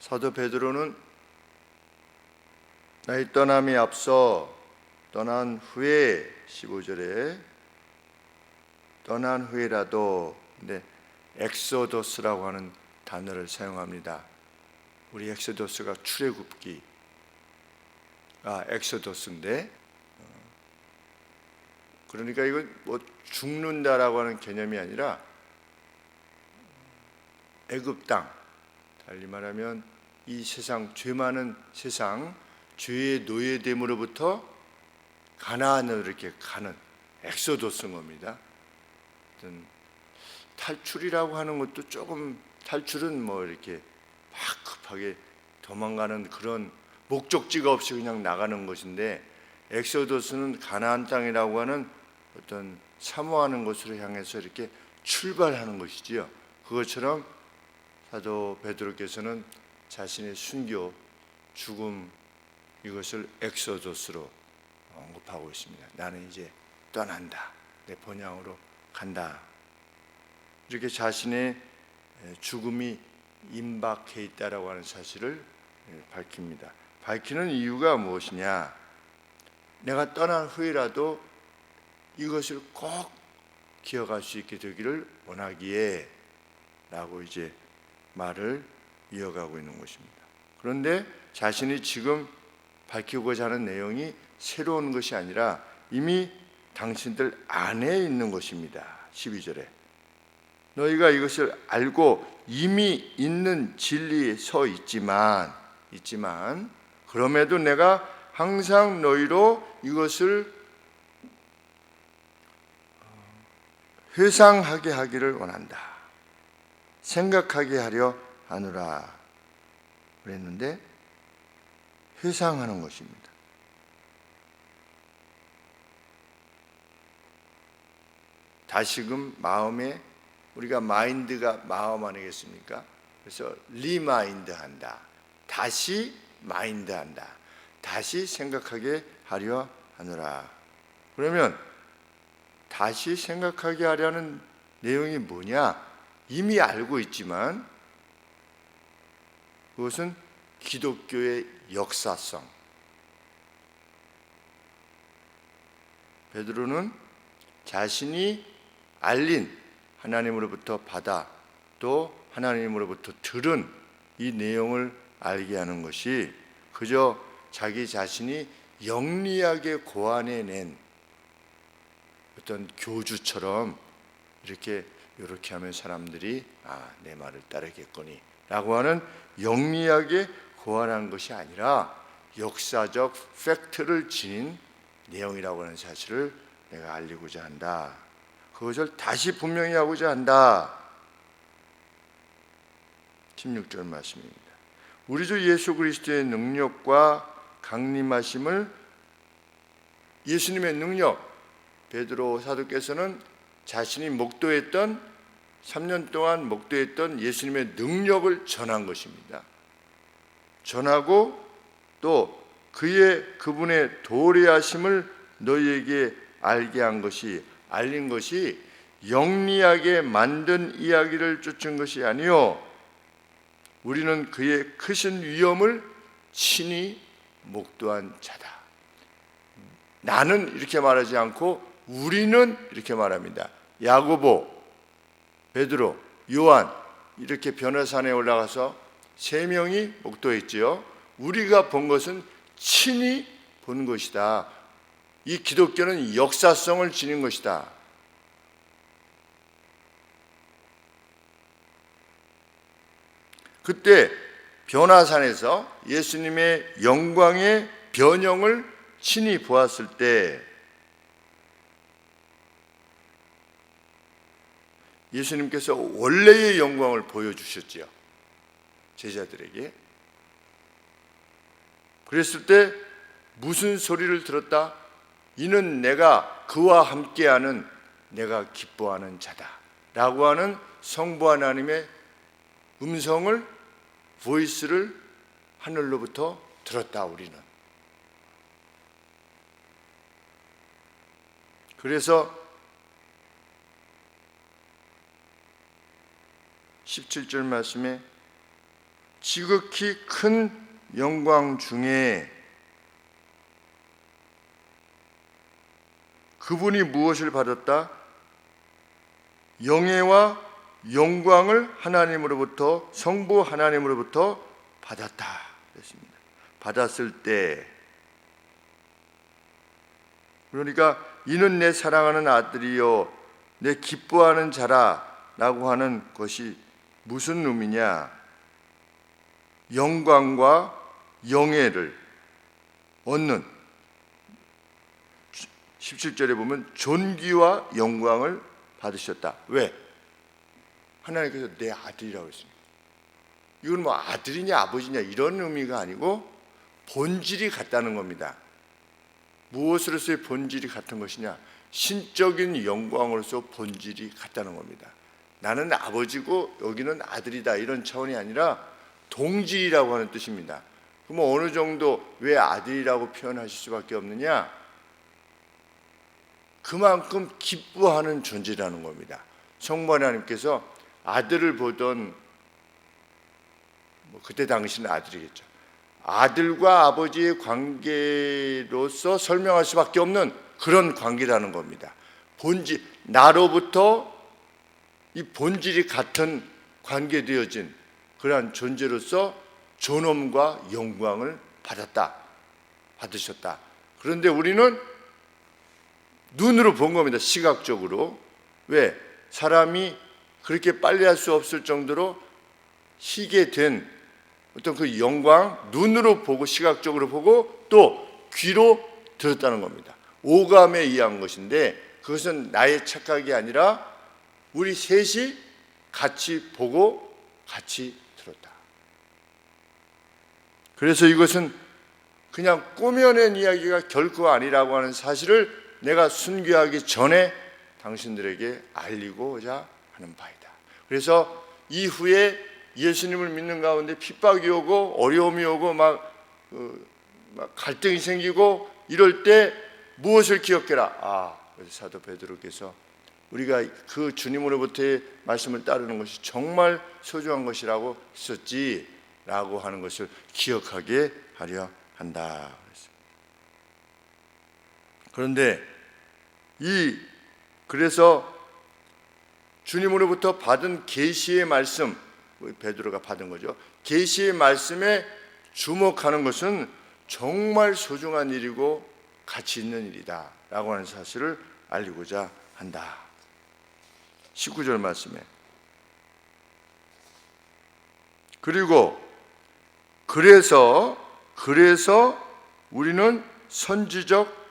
사도 베드로는 나의 떠남이 앞서 떠난 후에 15절에 떠난 후에라도 근데 엑소도스라고 하는 단어를 사용합니다. 우리 엑소도스가 출애굽기가 엑소도스인데 그러니까 이건 뭐 죽는다라고 하는 개념이 아니라 애굽 땅, 달리 말하면 이 세상, 죄 많은 세상, 죄의 노예됨으로부터 가나안으로 이렇게 가는 엑소도스인 겁니다. 탈출이라고 하는 것도 조금, 탈출은 뭐 이렇게 막 급하게 도망가는 그런 목적지가 없이 그냥 나가는 것인데, 엑소도스는 가나안 땅이라고 하는 어떤 사모하는 곳으로 향해서 이렇게 출발하는 것이지요. 그것처럼 사도 베드로께서는 자신의 순교, 죽음, 이것을 엑소도스로 언급하고 있습니다. 나는 이제 떠난다, 내 본향으로 간다. 이렇게 자신의 죽음이 임박해 있다라고 하는 사실을 밝힙니다. 밝히는 이유가 무엇이냐? 내가 떠난 후에라도 이것을 꼭 기억할 수 있게 되기를 원하기에 라고 이제 말을 이어가고 있는 것입니다. 그런데 자신이 지금 밝히고자 하는 내용이 새로운 것이 아니라 이미 당신들 안에 있는 것입니다. 12절에 너희가 이것을 알고 이미 있는 진리에 서 있지만 그럼에도 내가 항상 너희로 이것을 회상하게 하기를 원한다. 생각하게 하려 하노라 그랬는데, 회상하는 것입니다. 다시금 마음에, 우리가 마인드가 마음 아니겠습니까? 그래서 리마인드 한다, 다시 마인드 한다, 다시 생각하게 하려 하노라. 그러면 다시 생각하게 하려는 내용이 뭐냐? 이미 알고 있지만 그것은 기독교의 역사성. 베드로는 자신이 알린, 하나님으로부터 받아 또 하나님으로부터 들은 이 내용을 알게 하는 것이 그저 자기 자신이 영리하게 고안해낸 어떤 교주처럼 이렇게 하면 사람들이 내 말을 따르겠거니 라고 하는 영리하게 고안한 것이 아니라 역사적 팩트를 지닌 내용이라고 하는 사실을 내가 알리고자 한다. 그것을 다시 분명히 하고자 한다. 16절 말씀입니다. 우리 주 예수 그리스도의 능력과 강림하심을, 예수님의 능력, 베드로 사도께서는 자신이 목도했던 3년 동안 목도했던 예수님의 능력을 전한 것입니다. 전하고 또 그분의 도래하심을 너희에게 알게 한 것이, 알린 것이 영리하게 만든 이야기를 쫓은 것이 아니요 우리는 그의 크신 위엄을 친히 목도한 자다. 나는 이렇게 말하지 않고 우리는 이렇게 말합니다. 야고보, 베드로, 요한 이렇게 변호산에 올라가서 세 명이 목도했지요. 우리가 본 것은 친히 본 것이다. 이 기독교는 역사성을 지닌 것이다. 그때 변화산에서 예수님의 영광의 변형을 친히 보았을 때 예수님께서 원래의 영광을 보여주셨지요, 제자들에게. 그랬을 때 무슨 소리를 들었다? 이는 내가 그와 함께하는, 내가 기뻐하는 자다 라고 하는 성부 하나님의 음성을, 보이스를 하늘로부터 들었다. 우리는 그래서 17절 말씀에 지극히 큰 영광 중에 그분이 무엇을 받았다? 영예와 영광을 하나님으로부터, 성부 하나님으로부터 받았다 그랬습니다. 받았을 때, 그러니까 이는 내 사랑하는 아들이요 내 기뻐하는 자라라고 하는 것이 무슨 의미냐? 영광과 영예를 얻는, 17절에 보면 존귀와 영광을 받으셨다. 왜? 하나님께서 내 아들이라고 했습니다. 이건 뭐 아들이냐 아버지냐 이런 의미가 아니고 본질이 같다는 겁니다. 무엇으로서의 본질이 같은 것이냐? 신적인 영광으로서 본질이 같다는 겁니다. 나는 아버지고 여기는 아들이다 이런 차원이 아니라 동질이라고 하는 뜻입니다. 그럼 어느 정도 왜 아들이라고 표현하실 수밖에 없느냐? 그만큼 기뻐하는 존재라는 겁니다. 성부 하나님께서 아들을 보던, 그때 당시는 아들이겠죠. 아들과 아버지의 관계로서 설명할 수밖에 없는 그런 관계라는 겁니다. 본질, 나로부터 이 본질이 같은 관계되어진 그러한 존재로서 존엄과 영광을 받으셨다. 그런데 우리는 눈으로 본 겁니다. 시각적으로. 왜? 사람이 그렇게 빨리 할 수 없을 정도로 희게 된 어떤 그 영광, 눈으로 보고 시각적으로 보고 또 귀로 들었다는 겁니다. 오감에 의한 것인데 그것은 나의 착각이 아니라 우리 셋이 같이 보고 같이 들었다. 그래서 이것은 그냥 꾸며낸 이야기가 결코 아니라고 하는 사실을 내가 순교하기 전에 당신들에게 알리고자 하는 바이다. 그래서 이후에 예수님을 믿는 가운데 핍박이 오고 어려움이 오고 막 갈등이 생기고 이럴 때 무엇을 기억해라? 그래서 사도 베드로께서 우리가 그 주님으로부터의 말씀을 따르는 것이 정말 소중한 것이라고 했었지라고 하는 것을 기억하게 하려 한다. 그런데 그래서 주님으로부터 받은 계시의 말씀, 베드로가 받은 거죠. 계시의 말씀에 주목하는 것은 정말 소중한 일이고 가치 있는 일이다 라고 하는 사실을 알리고자 한다. 19절 말씀에 그래서 우리는 선지적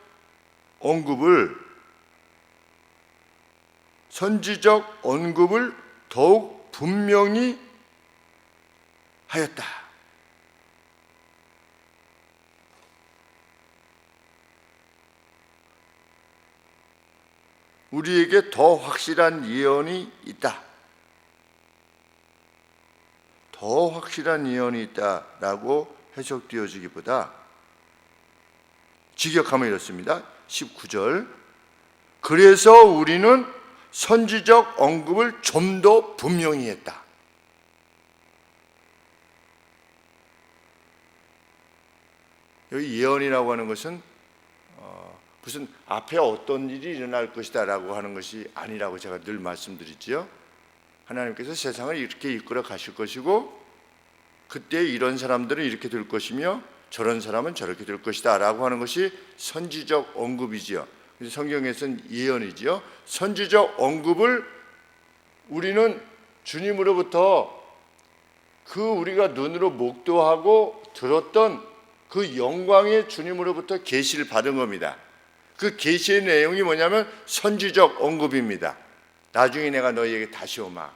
언급을 더욱 분명히 하였다. 우리에게 더 확실한 예언이 있다. 더 확실한 예언이 있다라고 해석되어지기보다 직역하면 이렇습니다. 19절 그래서 우리는 선지적 언급을 좀 더 분명히 했다. 여기 예언이라고 하는 것은 무슨 앞에 어떤 일이 일어날 것이다 라고 하는 것이 아니라고 제가 늘 말씀드리지요. 하나님께서 세상을 이렇게 이끌어 가실 것이고 그때 이런 사람들은 이렇게 될 것이며 저런 사람은 저렇게 될 것이다 라고 하는 것이 선지적 언급이지요. 그래서 성경에서는 예언이지요. 선지적 언급을 우리는 주님으로부터 우리가 눈으로 목도하고 들었던 그 영광의 주님으로부터 계시를 받은 겁니다. 그 계시의 내용이 뭐냐면 선지적 언급입니다. 나중에 내가 너희에게 다시 오마.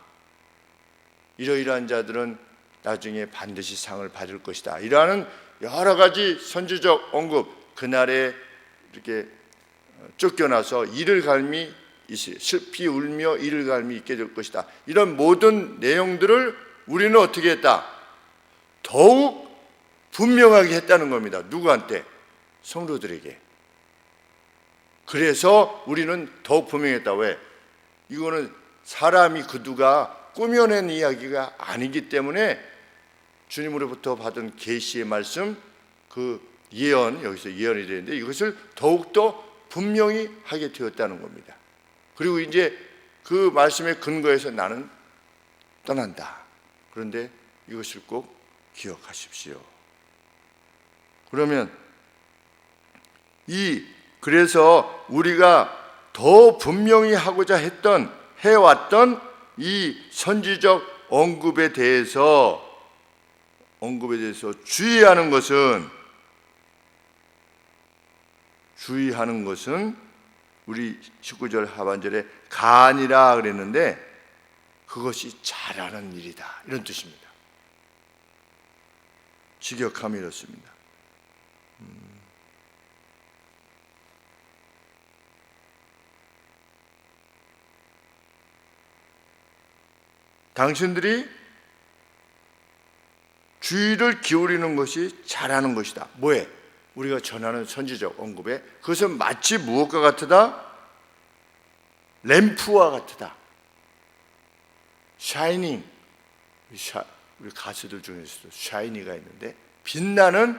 이러이러한 자들은 나중에 반드시 상을 받을 것이다. 이러한 여러 가지 선지적 언급, 그날에 이렇게 쫓겨나서 이를 갈미 슬피 울며 이를 갈미 있게 될 것이다. 이런 모든 내용들을 우리는 어떻게 했다? 더욱 분명하게 했다는 겁니다. 누구한테? 성도들에게. 그래서 우리는 더욱 분명했다. 왜? 이거는 사람이 누가 꾸며낸 이야기가 아니기 때문에 주님으로부터 받은 계시의 말씀, 그 예언, 여기서 예언이 되는데 이것을 더욱더 분명히 하게 되었다는 겁니다. 그리고 이제 그 말씀의 근거에서 나는 떠난다. 그런데 이것을 꼭 기억하십시오. 그러면 그래서 우리가 더 분명히 하고자 해왔던 이 선지적 언급에 대해서 주의하는 것은 우리 19절 하반절에 간이라 그랬는데 그것이 잘하는 일이다, 이런 뜻입니다. 직역함이 이렇습니다. 당신들이 주의를 기울이는 것이 잘하는 것이다. 뭐에? 우리가 전하는 선지적 언급에. 그것은 마치 무엇과 같으다? 램프와 같으다. 샤이닝. 우리 가수들 중에서도 샤이니가 있는데 빛나는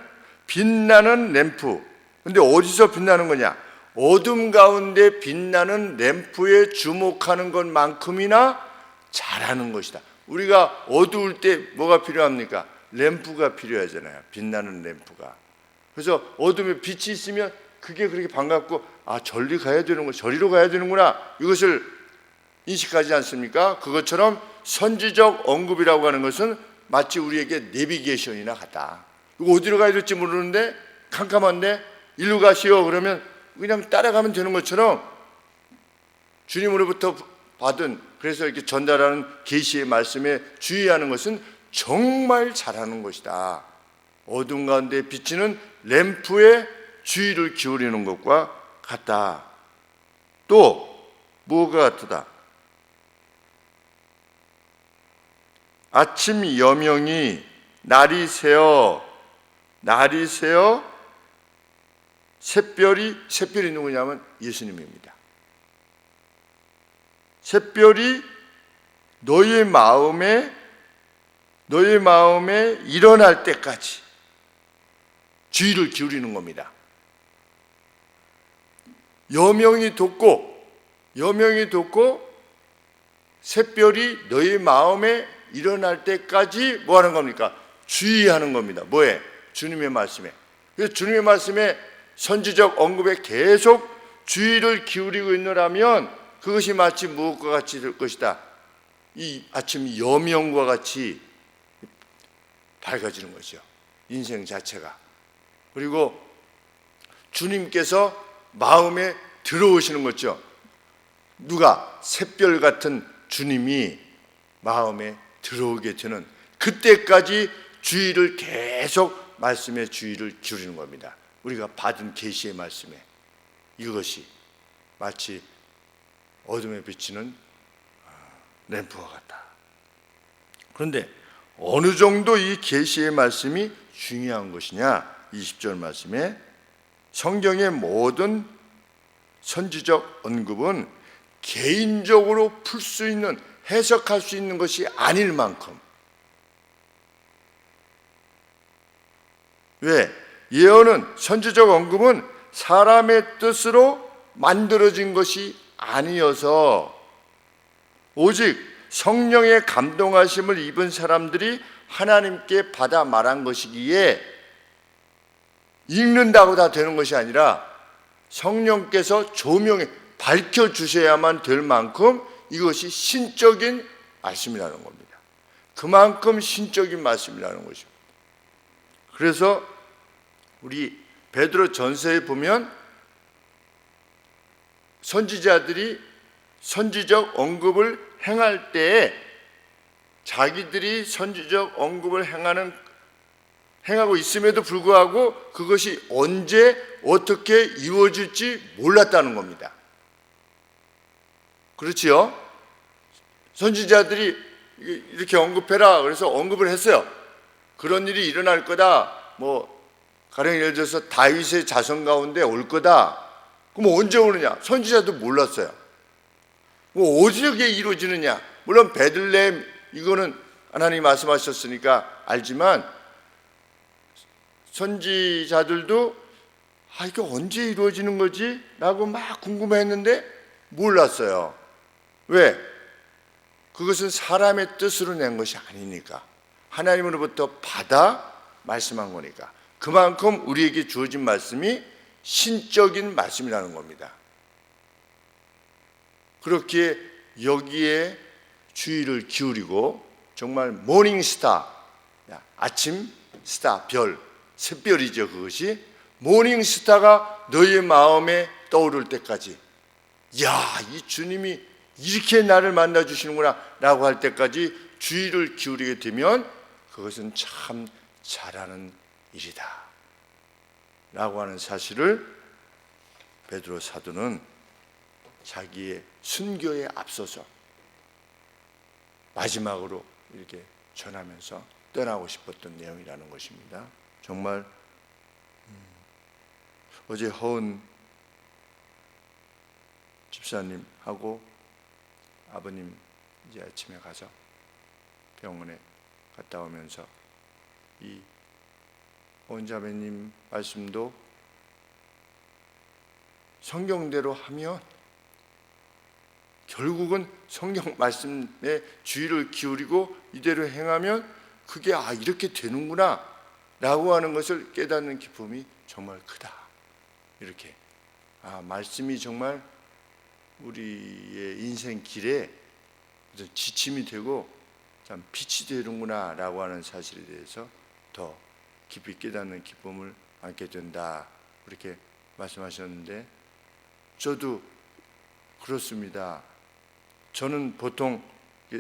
램프. 근데 어디서 빛나는 거냐? 어둠 가운데 빛나는 램프에 주목하는 것만큼이나 잘하는 것이다. 우리가 어두울 때 뭐가 필요합니까? 램프가 필요하잖아요. 빛나는 램프가. 그래서 어둠에 빛이 있으면 그게 그렇게 반갑고, 저리 가야 되는구나, 저리로 가야 되는구나, 이것을 인식하지 않습니까? 그것처럼 선지적 언급이라고 하는 것은 마치 우리에게 내비게이션이나 같다. 이거 어디로 가야 될지 모르는데 캄캄한데 일로 가시오 그러면 그냥 따라가면 되는 것처럼 주님으로부터 받은, 그래서 이렇게 전달하는 계시의 말씀에 주의하는 것은 정말 잘하는 것이다. 어둠 가운데 비치는 램프에 주의를 기울이는 것과 같다. 또 뭐가 같다? 아침 여명이 날이 새어 샛별이 누구냐면 예수님입니다. 샛별이 너의 마음에 일어날 때까지 주의를 기울이는 겁니다. 여명이 돋고 샛별이 너의 마음에 일어날 때까지 뭐 하는 겁니까? 주의하는 겁니다. 뭐에? 주님의 말씀에. 그래서 주님의 말씀에 선지적 언급에 계속 주의를 기울이고 있노라면 그것이 마치 무엇과 같이 될 것이다. 이 아침 여명과 같이 밝아지는 거죠. 인생 자체가. 그리고 주님께서 마음에 들어오시는 거죠. 누가? 샛별 같은 주님이 마음에 들어오게 되는 그때까지 주의를 계속 말씀에 주의를 기울이는 겁니다. 우리가 받은 계시의 말씀에. 이것이 마치 어둠에 비치는 램프와 같다. 그런데 어느 정도 이 계시의 말씀이 중요한 것이냐? 20절 말씀에 성경의 모든 선지적 언급은 개인적으로 풀 수 있는, 해석할 수 있는 것이 아닐 만큼. 왜? 예언은, 선지적 언급은 사람의 뜻으로 만들어진 것이 아니어서 오직 성령의 감동하심을 입은 사람들이 하나님께 받아 말한 것이기에 읽는다고 다 되는 것이 아니라 성령께서 조명해 밝혀주셔야만 될 만큼 이것이 신적인 말씀이라는 겁니다. 그만큼 신적인 말씀이라는 것입니다. 그래서 우리 베드로 전서에 보면 선지자들이 선지적 언급을 행할 때에 자기들이 선지적 언급을 행하고 있음에도 불구하고 그것이 언제 어떻게 이루어질지 몰랐다는 겁니다. 그렇지요? 선지자들이 이렇게 언급해라 그래서 언급을 했어요. 그런 일이 일어날 거다. 가령 예를 들어서 다윗의 자손 가운데 올 거다. 그럼 언제 오느냐? 선지자도 몰랐어요. 어떻게 이루어지느냐? 물론 베들레헴 이거는 하나님이 말씀하셨으니까 알지만 선지자들도 이거 언제 이루어지는 거지? 라고 막 궁금해했는데 몰랐어요. 왜? 그것은 사람의 뜻으로 낸 것이 아니니까, 하나님으로부터 받아 말씀한 거니까. 그만큼 우리에게 주어진 말씀이 신적인 말씀이라는 겁니다. 그렇게 여기에 주의를 기울이고 정말 모닝스타, 아침 스타, 별, 샛별이죠. 그것이 모닝스타가 너의 마음에 떠오를 때까지, 야, 이 주님이 이렇게 나를 만나 주시는구나 라고 할 때까지 주의를 기울이게 되면 그것은 참 잘하는 일이다 라고 하는 사실을 베드로 사도는 자기의 순교에 앞서서 마지막으로 이렇게 전하면서 떠나고 싶었던 내용이라는 것입니다. 정말 어제 허은 집사님하고 아버님 이제 아침에 가서 병원에 갔다 오면서 이 허은 자매님 말씀도 성경대로 하면 결국은 성경 말씀에 주의를 기울이고 이대로 행하면 그게 이렇게 되는구나 라고 하는 것을 깨닫는 기쁨이 정말 크다. 이렇게 말씀이 정말 우리의 인생 길에 지침이 되고 참 빛이 되는구나 라고 하는 사실에 대해서 더 깊이 깨닫는 기쁨을 안게 된다, 그렇게 말씀하셨는데 저도 그렇습니다. 저는 보통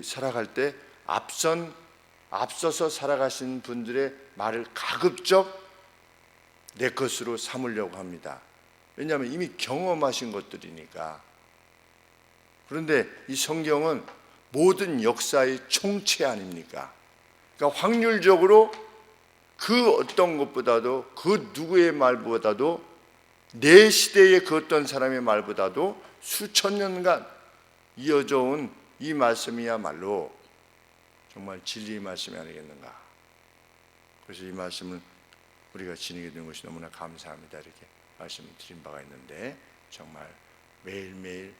살아갈 때 앞서서 살아가신 분들의 말을 가급적 내 것으로 삼으려고 합니다. 왜냐하면 이미 경험하신 것들이니까. 그런데 이 성경은 모든 역사의 총체 아닙니까? 그러니까 확률적으로 그 어떤 것보다도, 그 누구의 말보다도, 내 시대의 그 어떤 사람의 말보다도 수천 년간 이어져 온 이 말씀이야말로 정말 진리의 말씀이 아니겠는가. 그래서 이 말씀을 우리가 지니게 된 것이 너무나 감사합니다. 이렇게 말씀을 드린 바가 있는데, 정말 매일매일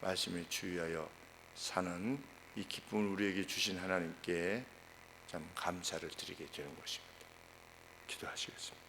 말씀에 주의하여 사는 이 기쁨을 우리에게 주신 하나님께 참 감사를 드리게 되는 것입니다. 기도하시겠습니다.